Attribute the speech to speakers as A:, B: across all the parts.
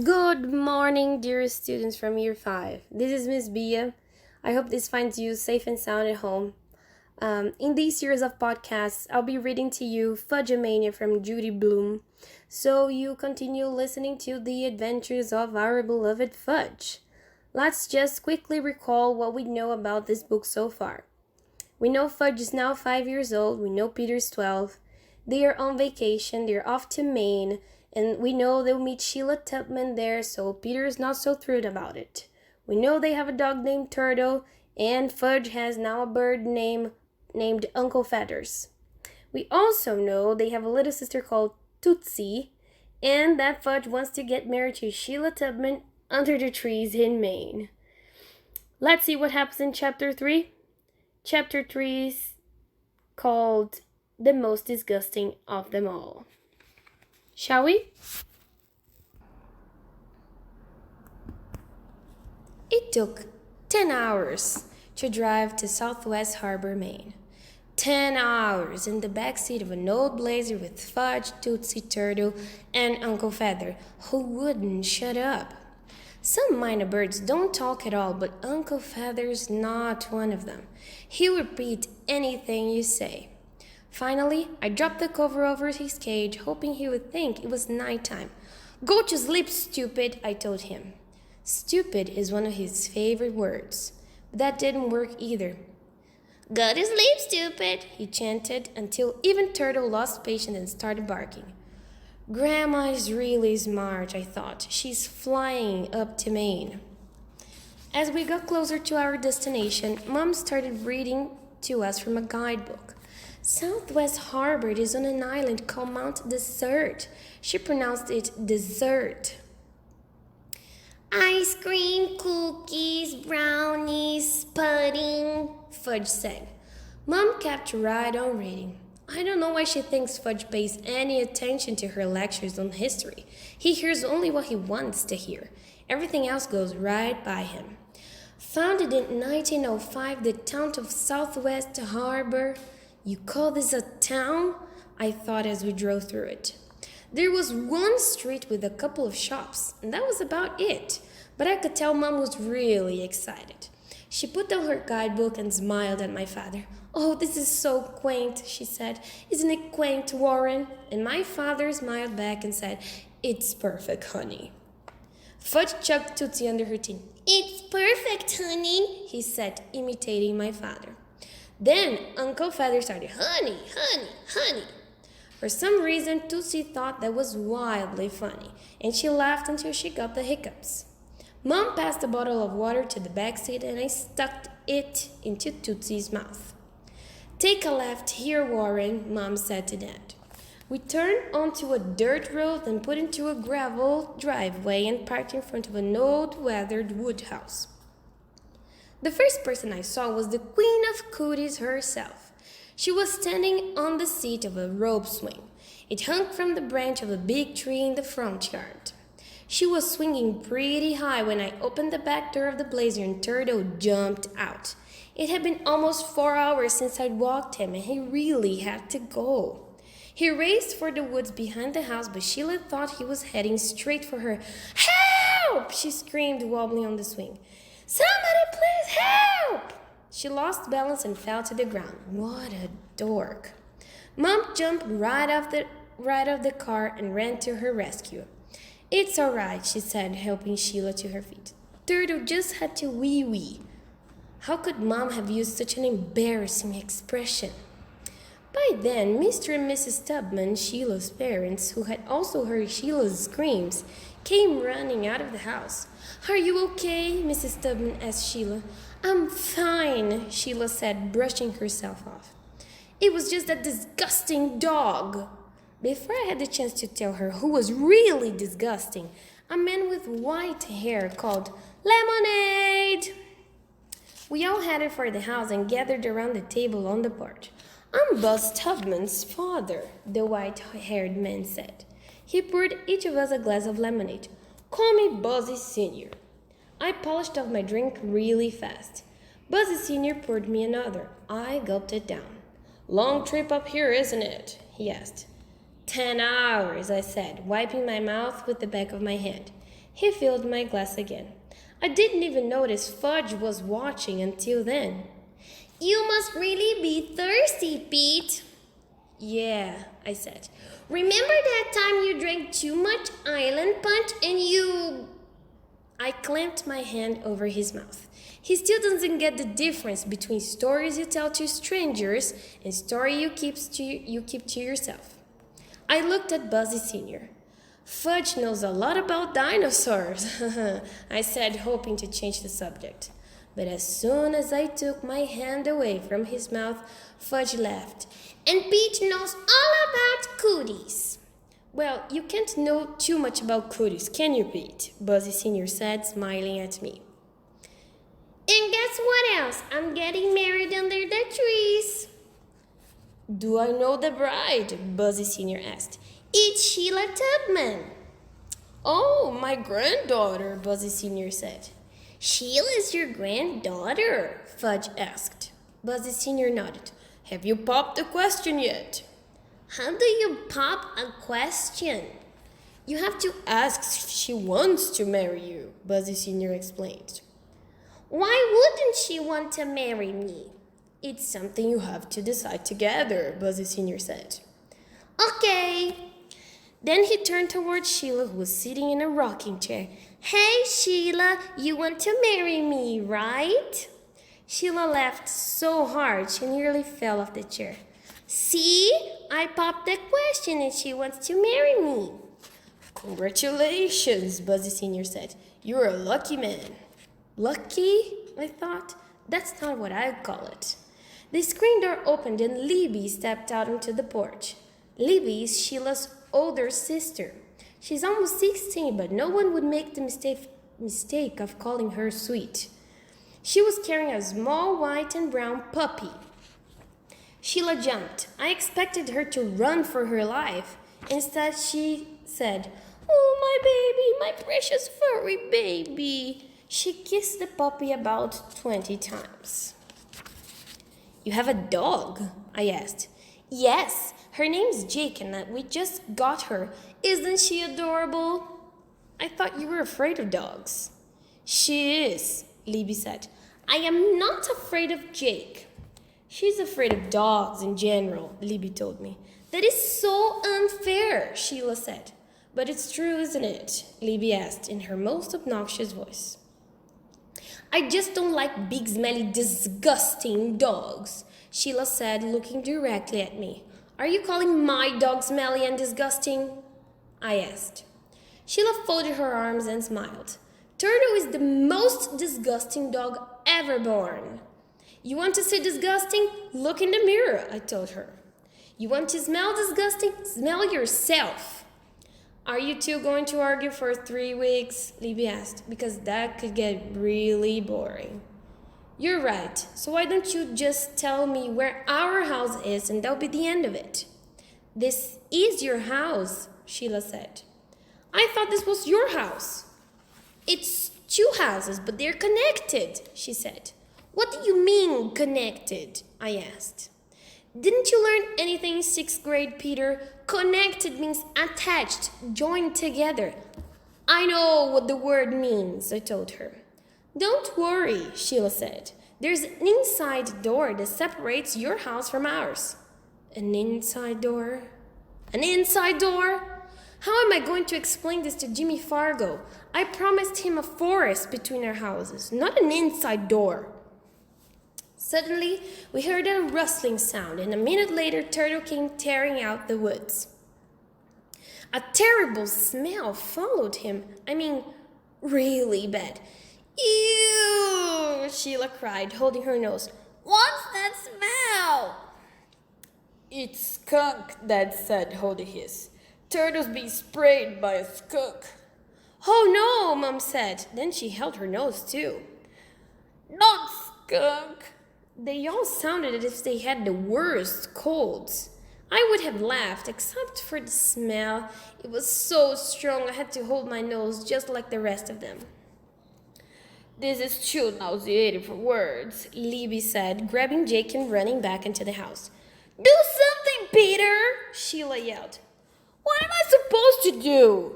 A: Good morning, dear students from Year 5. This is Miss Bia. I hope this finds you safe and sound at home. In this series of podcasts, I'll be reading to you Fudge-a-Mania from Judy Blume, so you continue listening to the adventures of our beloved Fudge. Let's just quickly recall what we know about this book so far. We know Fudge is now 5 years old, we know Peter's 12. They are on vacation, they're off to Maine, and we know they'll meet Sheila Tubman there, so Peter is not so thrilled about it. We know they have a dog named Turtle, and Fudge has now a bird named Uncle Feathers. We also know they have a little sister called Tootsie, and that Fudge wants to get married to Sheila Tubman under the trees in Maine. Let's see what happens in Chapter 3. Chapter 3 is called The Most Disgusting of Them All. Shall we? It took 10 hours to drive to Southwest Harbor, Maine. 10 hours in the backseat of an old Blazer with Fudge, Tootsie Turtle, and Uncle Feather, who wouldn't shut up. Some minor birds don't talk at all, but Uncle Feather's not one of them. He'll repeat anything you say. Finally, I dropped the cover over his cage, hoping he would think it was nighttime. "Go to sleep, stupid," I told him. Stupid is one of his favorite words, but that didn't work either. "Go to sleep, stupid," he chanted, until even Turtle lost patience and started barking. Grandma is really smart, I thought. She's flying up to Maine. As we got closer to our destination, Mom started reading to us from a guidebook. Southwest Harbor is on an island called Mount Desert. She pronounced it dessert. "Ice cream, cookies, brownies, pudding," Fudge said. Mom kept right on reading. I don't know why she thinks Fudge pays any attention to her lectures on history. He hears only what he wants to hear. Everything else goes right by him. Founded in 1905, the town of Southwest Harbor. "You call this a town?" I thought as we drove through it. There was one street with a couple of shops, and that was about it. But I could tell Mom was really excited. She put down her guidebook and smiled at my father. "Oh, this is so quaint," she said. "Isn't it quaint, Warren?" And my father smiled back and said, "It's perfect, honey." Fudge chugged Tootsie under her chin. "It's perfect, honey," he said, imitating my father. Then Uncle Feather started, "Honey, honey, honey." For some reason, Tootsie thought that was wildly funny, and she laughed until she got the hiccups. Mom passed a bottle of water to the back seat, and I stuck it into Tootsie's mouth. "Take a left here, Warren," Mom said to Dad. We turned onto a dirt road and put into a gravel driveway and parked in front of an old weathered wood house. The first person I saw was the Queen of Cooties herself. She was standing on the seat of a rope swing. It hung from the branch of a big tree in the front yard. She was swinging pretty high when I opened the back door of the Blazer and Turtle jumped out. It had been almost 4 hours since I'd walked him, and he really had to go. He raced for the woods behind the house, but Sheila thought he was heading straight for her. "Help!" she screamed, wobbling on the swing. "Somebody please help!" She lost balance and fell to the ground. What a dork. Mom jumped right off the car and ran to her rescue. "It's all right," she said, helping Sheila to her feet. "Turtle just had to wee-wee." How could Mom have used such an embarrassing expression? By then, Mr. and Mrs. Tubman, Sheila's parents, who had also heard Sheila's screams, came running out of the house. "Are you okay?" Mrs. Tubman asked Sheila. "I'm fine," Sheila said, brushing herself off. "It was just that disgusting dog." Before I had the chance to tell her who was really disgusting, a man with white hair called "Lemonade!" We all headed for the house and gathered around the table on the porch. "I'm Buzz Tubman's father," the white-haired man said. He poured each of us a glass of lemonade. "Call me Buzzy Sr." I polished off my drink really fast. Buzzy Sr. poured me another. I gulped it down. "Long trip up here, isn't it?" he asked. 10 hours, I said, wiping my mouth with the back of my hand. He filled my glass again. I didn't even notice Fudge was watching until then. You must really be thirsty, Pete. Yeah, I said. Remember that time you drank too much island punch and you... I clamped my hand over his mouth. He still doesn't get the difference between stories you tell to strangers and stories you keep to yourself. I looked at Buzzy Sr. Fudge knows a lot about dinosaurs, I said, hoping to change the subject. But as soon as I took my hand away from his mouth, Fudge laughed. And Pete knows all about cooties. Well, you can't know too much about cooties, can you, Pete? Buzzy Sr. said, smiling at me. And guess what else? I'm getting married under the trees. Do I know the bride? Buzzy Sr. asked. It's Sheila Tubman. Oh, my granddaughter, Buzzy Sr. said. Sheila's your granddaughter? Fudge asked. Buzzy Sr. nodded. Have you popped the question yet? How do you pop a question? You have to ask if she wants to marry you, Buzzy Sr. explained. Why wouldn't she want to marry me? It's something you have to decide together, Buzzy Sr. said. Okay. Then he turned towards Sheila, who was sitting in a rocking chair. Hey, Sheila, you want to marry me, right? Sheila laughed so hard she nearly fell off the chair. See, I popped the question and she wants to marry me. Congratulations, Buzzy Sr. said. You're a lucky man. Lucky? I thought. That's not what I'd call it. The screen door opened and Libby stepped out onto the porch. Libby is Sheila's older sister. She's almost 16, but no one would make the mistake of calling her sweet. She was carrying a small white and brown puppy. Sheila jumped. I expected her to run for her life. Instead, she said, Oh, my baby, my precious furry baby. She kissed the puppy about 20 times. You have a dog? I asked. Yes, her name's Jake and we just got her. Isn't she adorable? I thought you were afraid of dogs. She is, Libby said. I am not afraid of Jake. She's afraid of dogs in general, Libby told me. That is so unfair, Sheila said. But it's true, isn't it? Libby asked in her most obnoxious voice. I just don't like big, smelly, disgusting dogs, Sheila said, looking directly at me. Are you calling my dog smelly and disgusting? I asked. Sheila folded her arms and smiled. Turtle is the most disgusting dog ever born. You want to see disgusting? Look in the mirror, I told her. You want to smell disgusting? Smell yourself. Are you two going to argue for 3 weeks? Libby asked, because that could get really boring. You're right, so why don't you just tell me where our house is and that'll be the end of it. This is your house, Sheila said. I thought this was your house. It's 2 houses, but they're connected, she said. What do you mean, connected? I asked. Didn't you learn anything in 6th grade, Peter? Connected means attached, joined together. I know what the word means, I told her. Don't worry, Sheila said. There's an inside door that separates your house from ours. An inside door? An inside door? How am I going to explain this to Jimmy Fargo? I promised him a forest between our houses, not an inside door. Suddenly, we heard a rustling sound, and a minute later, Turtle came tearing out the woods. A terrible smell followed him. I mean, really bad. Ew! Sheila cried, holding her nose. What's that smell? It's skunk, Dad said, holding his. Turtle's being sprayed by a skunk. Oh no, Mom said. Then she held her nose too. Not skunk. They all sounded as if they had the worst colds. I would have laughed, except for the smell. It was so strong I had to hold my nose just like the rest of them. This is too nauseating for words, Libby said, grabbing Jake and running back into the house. Do something, Peter, Sheila yelled.
B: What am I supposed to do?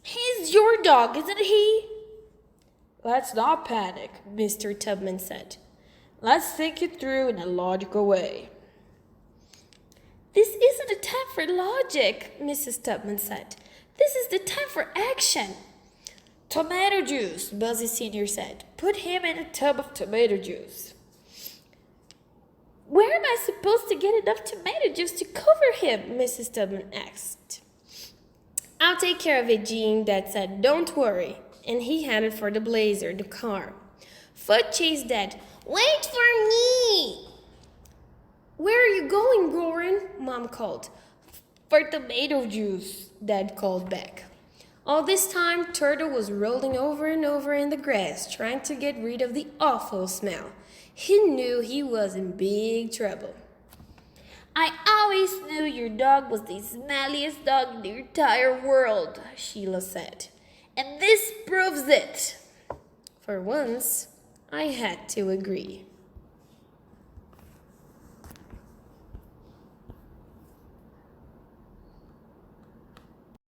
B: He's your dog, isn't he? Let's not panic,
A: Mr. Tubman said.
B: Let's think it through in a logical way.
A: This isn't the time for logic, Mrs. Tubman said. This is the time for action.
B: Tomato juice, Buzzy Sr. said. Put him in a tub of tomato juice.
A: Where am I supposed to get enough tomato juice to cover him? Mrs. Tubman asked. I'll take care of it, Jean, Dad said. Don't worry. And he headed for the Blazer, the car. Fudge chased Dad. Wait for me! Where are you going, Goran? Mom called.
B: For tomato juice, Dad called back.
A: All this time, Turtle was rolling over and over in the grass, trying to get rid of the awful smell. He knew he was in big trouble.
B: I always knew your dog was the smelliest dog in the entire world, Sheila said. And this proves it.
A: For once, I had to agree.